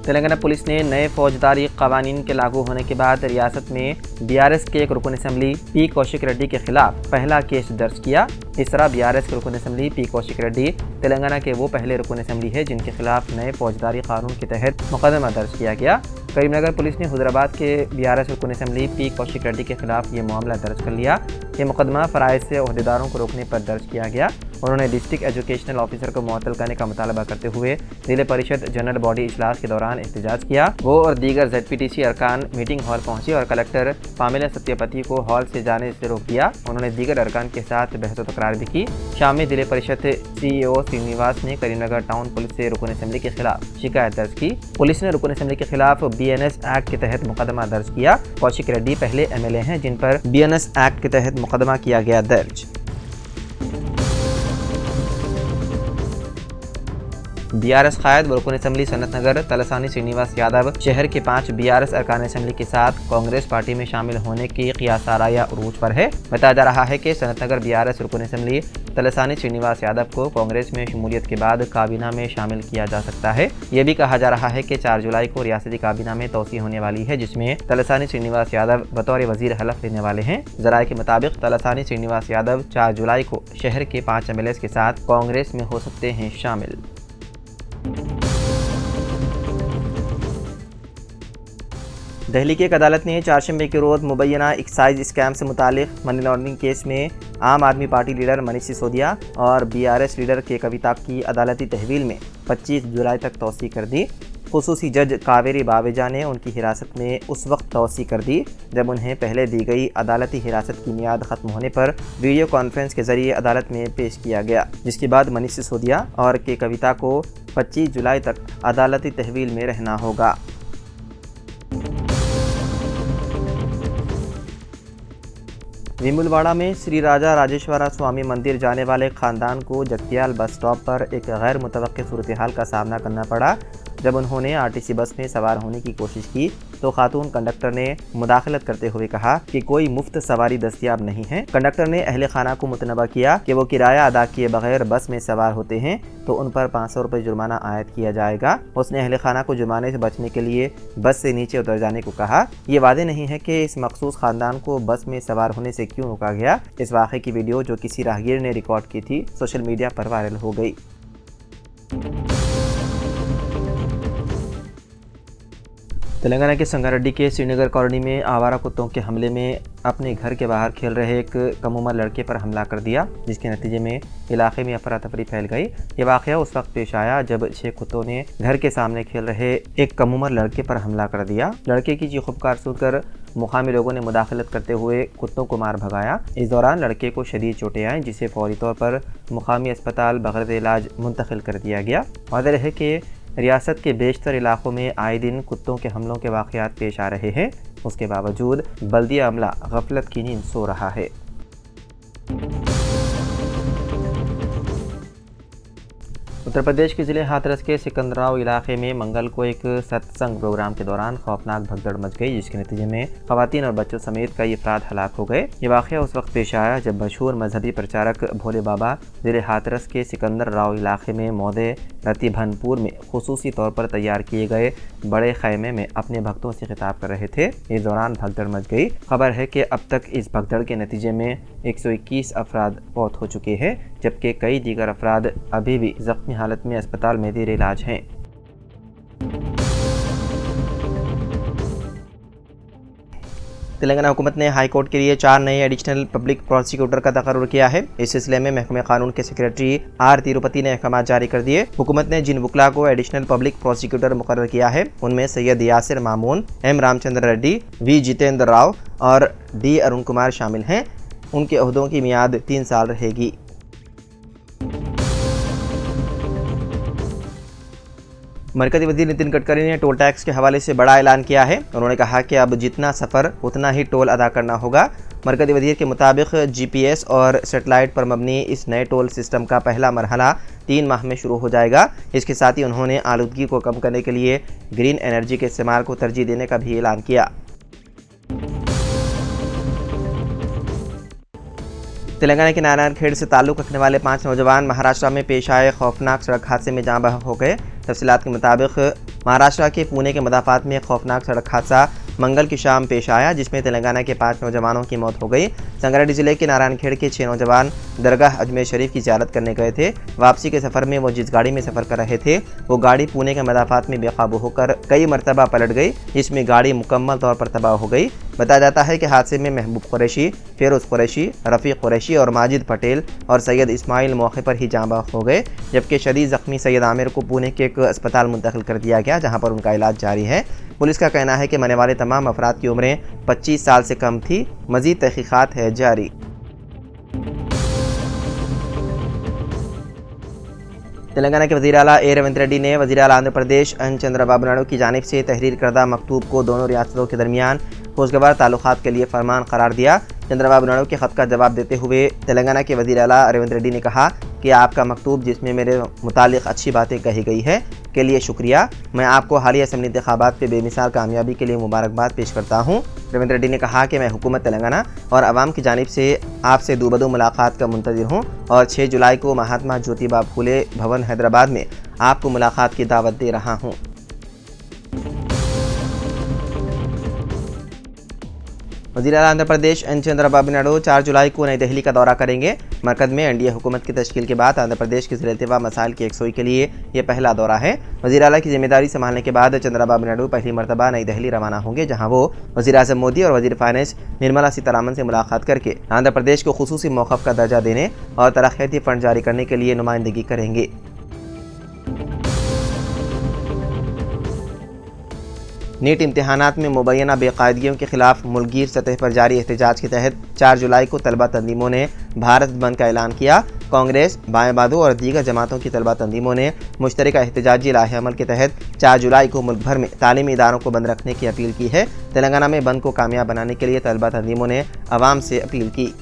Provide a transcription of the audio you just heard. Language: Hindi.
तेलंगाना पुलिस ने नए फौजदारी कवानीन के लागू होने के बाद रियासत में बीआरएस के एक रुकन असम्बली पी कौशिक रेड्डी के खिलाफ पहला केस दर्ज किया। इस तरह बीआरएस के रुकन असम्बली पी कौशिक रेड्डी तेलंगाना के वो पहले रुकन असम्बली है जिनके खिलाफ नए फौजदारी कानून के तहत मुकदमा दर्ज किया गया। करीमनगर पुलिस ने हैदराबाद के बीआरएस रुकन असम्बली पी कौशिक रेड्डी के खिलाफ ये मामला दर्ज कर लिया। ये मुकदमा फ़राइज़ से ओहदेदारों को रोकने पर दर्ज किया गया। उन्होंने डिस्ट्रिक्ट एजुकेशनल ऑफिसर को मुअत्तल करने का मुतालबा करते हुए जिले परिषद जनरल बॉडी इजलास के दौरान एहतजाज किया। वो और दीगर ZPTC अरकान मीटिंग हॉल पहुंचे और कलेक्टर पामिला सत्यपति को हॉल से जाने से रोक दिया। उन्होंने दीगर अरकान के साथ बहस तकरार भी की। शाम में जिले परिषद CEO श्रीनिवास ने करीमनगर टाउन पुलिस से रुकन असम्बली के खिलाफ शिकायत दर्ज की। पुलिस ने रुकन असम्बली के खिलाफ BNS एक्ट के तहत मुकदमा दर्ज किया। कौशिक रेड्डी पहले MLA हैं जिन पर BNS एक्ट के तहत मुकदमा किया गया दर्ज। BRS कायद रुकन असम्बली सनत नगर तलसानी श्रीनिवास यादव शहर के 5 BRS अरकान असम्बली के साथ कांग्रेस पार्टी में शामिल होने की क़ियासारा या उरूज पर है। बताया जा रहा है कि सनत नगर BRS रुकन असम्बली तलसानी श्रीनिवास यादव को कांग्रेस में शमूलियत के बाद काबीना में शामिल किया जा सकता है। ये भी कहा जा रहा है कि 4 जुलाई को रियासती काबीना में तोसी होने वाली है जिसमें तलसानी श्रीनिवास यादव बतौर वजीर हलफ लेने वाले हैं। ज़राए के मुताबिक तलसानी श्रीनिवास यादव 4 जुलाई को शहर के 5 MLAs के साथ कांग्रेस में हो सकते हैं शामिल। दिल्ली की एक अदालत ने चारशंबे के रोज़ मुबैना एक्साइज स्कैम से मुतालिक मनी लॉन्ड्रिंग केस में आम आदमी पार्टी लीडर मनीष सिसोदिया और BRS लीडर के कविता की अदालती तहवील में 25 जुलाई तक तौसी कर दी। खुसूसी जज कावेरी बावेजा ने उनकी हिरासत में उस वक्त तौसी कर दी जब उन्हें पहले दी गई अदालती हिरासत की मियाद ख़त्म होने पर वीडियो कॉन्फ्रेंस के ज़रिए अदालत में पेश किया गया, जिसके बाद मनीष सिसोदिया और के कविता को 25 जुलाई तक अदालती तहवील में रहना होगा। वेमुलवाड़ा में श्री राजा राजेश्वरा स्वामी मंदिर जाने वाले खानदान को जगतियाल बस स्टॉप पर एक गैर मुतवक्किल सूरत हाल का सामना करना पड़ा। जब उन्होंने RTC बस में सवार होने की कोशिश की तो खातून कंडक्टर ने मुदाखलत करते हुए कहा कि कोई मुफ्त सवारी दस्तियाब नहीं है। कंडक्टर ने अहले खाना को मुतनबा किया कि वो किराया अदा किए बगैर बस में सवार होते हैं तो उन पर 500 रुपये जुर्माना आयद किया जाएगा। उसने अहले खाना को जुर्माने से बचने के लिए बस से नीचे उतर जाने को कहा। ये वादे नहीं है कि इस मखसूस खानदान को बस में सवार होने से क्यों रोका गया। इस वाक़े की वीडियो जो किसी राहगीर ने रिकॉर्ड की थी सोशल मीडिया पर वायरल हो गई। तेलंगाना के संगारेड्डी के श्रीनगर कॉलोनी में आवारा कुत्तों के हमले में अपने घर के बाहर खेल रहे एक कम उम्र लड़के पर हमला कर दिया, जिसके नतीजे में इलाके में अफरा तफरी फैल गई। ये वाक़या उस वक्त पेश आया जब 6 कुत्तों ने घर के सामने खेल रहे एक कम उम्र लड़के पर हमला कर दिया। लड़के की चीख पुकार सुनकर मुकामी लोगों ने मुदाखलत करते हुए कुत्तों को मार भगाया। इस दौरान लड़के को शदीद चोटें आईं, जिसे फौरी तौर पर मुकामी अस्पताल बगैर इलाज मुंतकिल कर दिया गया। वाज़ेह है कि रियासत के बेशतर इलाकों में आए दिन कुत्तों के हमलों के वाक़यात पेश आ रहे हैं। उसके बावजूद बल्दिया अमला गफलत की नींद सो रहा है। उत्तर प्रदेश के ज़िले हाथरस के सिकंदराव इलाके में मंगल को एक सत्संग प्रोग्राम के दौरान खौफनाक भगदड़ मच गई, जिसके नतीजे में खवातीन और बच्चों समेत कई अफराद हलाक हो गए। ये वाक़या उस वक्त पेश आया जब मशहूर मजहबी प्रचारक भोले बाबा ज़िले हाथरस के सिकंदर राव इलाके में मौदे रतिभनपुर में खुसूसी तौर पर तैयार किए गए बड़े खैमे में अपने भक्तों से खिताब कर रहे थे। इस दौरान भगदड़ मच गई। खबर है कि अब तक इस भगदड़ के नतीजे में 121 अफराद फौत हो चुके हैं, जबकि कई दीगर अफराद अभी भी जख्मी हालत में अस्पताल में ज़ेर इलाज हैं। तेलंगाना हुकूमत ने हाई कोर्ट के लिए 4 नए एडिशनल पब्लिक प्रोसिक्यूटर का तकर्रुर किया है। इस सिलसिले में महकमे कानून के सेक्रेटरी R तिरुपति ने अहकाम जारी कर दिए। हुकूमत ने जिन वकला को एडिशनल पब्लिक प्रोसिक्यूटर मुकर्रर किया है उनमें सैयद यासिर मामून, M रामचंद्र रेड्डी, V जितेंद्र राव और D अरुण कुमार शामिल हैं। उनके ओहदों की मियाद 3 साल रहेगी। मरकज़ी वज़ीर नितिन गडकरी ने टोल टैक्स के हवाले से बड़ा ऐलान किया है। उन्होंने कहा कि अब जितना सफ़र उतना ही टोल अदा करना होगा। मरकज़ी वज़ीर के मुताबिक GPS और सेटेलाइट पर मबनी इस नए टोल सिस्टम का पहला मरहला 3 माह में शुरू हो जाएगा। इसके साथ ही उन्होंने आलूदगी को कम करने के लिए ग्रीन एनर्जी के इस्तेमाल को तरजीह देने का भी ऐलान किया। तेलंगाना के नारायणखेड़ से ताल्लुक़ रखने वाले 5 नौजवान महाराष्ट्र में पेश आए खौफनाक सड़क हादसे में जाँ बहक हो गए। तफसीलात के मुताबिक महाराष्ट्र के पुणे के मदाफात में खौफनाक सड़क हादसा मंगल की शाम पेश आया, जिसमें तेलंगाना के 5 नौजवानों की मौत हो गई। संगारेड्डी जिले के नारायणखेड़ के 6 नौजवान दरगाह अजमेर शरीफ की ज़ियारत करने गए थे। वापसी के सफ़र में वो जिस गाड़ी में सफ़र कर रहे थे वो गाड़ी पुणे के मदाफात में बेकाबू होकर कई मरतबा पलट गई, जिसमें गाड़ी मुकम्मल तौर पर तबाह हो गई। बताया जाता है कि हादसे में महबूब कुरैशी, फिरोज़ कुरैशी, रफ़ीक कुरैशी और माजिद पटेल और सैयद इस्माइल मौके पर ही जाँ बहक हो गए, जबकि शदीद ज़ख्मी सैयद आमिर को पुणे के एक अस्पताल मुंतकिल कर दिया गया, जहाँ पर उनका इलाज जारी है। पुलिस का कहना है कि मरने वाले तमाम अफराद की उम्रें 25 साल से कम थी। मज़ीद तहक़ीक़ात है जारी। तेलंगाना के वज़ीर आला ए रेवंत रेड्डी ने वज़ीर आला आंध्र प्रदेश एन चंद्रबाबू नायडू की जानिब से तहरीर करदा मकतूब को दोनों रियासतों के दरमियान खुशगवार ताल्लुकात के लिए फरमान करार दिया। चंद्रबाबू नायडू के ख़त का जवाब देते हुए तेलंगाना के वज़ीर आला रेवंत रेड्डी ने कहा कि आपका मकतूब जिसमें मेरे मुतालिक अच्छी बातें कही गई है के लिए शुक्रिया। मैं आपको हालिया असम्बली इंतखाबात पे बेमिसाल कामयाबी के लिए मुबारकबाद पेश करता हूँ। रेवंत रेड्डी ने कहा कि मैं हुकूमत तेलंगाना और आवाम की जानिब से आपसे दूबदू मुलाकात का मुंतज़िर हूँ और 6 जुलाई को महात्मा ज्योतिबा फूले भवन हैदराबाद में आपको मुलाकात की दावत दे रहा हूँ। वज़ीर आला आंध्र प्रदेश एन चंद्रबाबू नायडू 4 जुलाई को नई दिल्ली का दौरा करेंगे। मरकज़ में एनडीए हुकूमत की तश्कील के बाद आंध्र प्रदेश के ज़िले मसाइल की यकसोई के लिए ये पहला दौरा है। वज़ीर आला की जिम्मेदारी संभालने के बाद चंद्रबाबू नायडू पहली मरतबा नई दिल्ली रवाना होंगे, जहाँ वो वज़ीर आज़म मोदी और वज़ीर फाइनेंस निर्मला सीतारामन से मुलाकात करके आंध्र प्रदेश को खुसूसी मौक़िफ़ का दर्जा देने और तरक्याती फ़ंड जारी करने के लिए नुमाइंदगी करेंगे। नीट इम्तहानात में मुबैना बेकायदगियों के खिलाफ मुल्कगीर सतह पर जारी एहतजाज के तहत 4 जुलाई को तलबा तंजीमों ने भारत बंद का ऐलान किया। कांग्रेस, बाएं बादू और दीगर जमातों की तलबा तंजीमों ने मुश्तरका एहतजाजी लाहे अमल के तहत 4 जुलाई को मुल्क भर में तालीमी इदारों को बंद रखने की अपील की है। तेलंगाना में बंद को कामयाब बनाने के लिए तलबा तंजीमों ने आवाम से अपील की।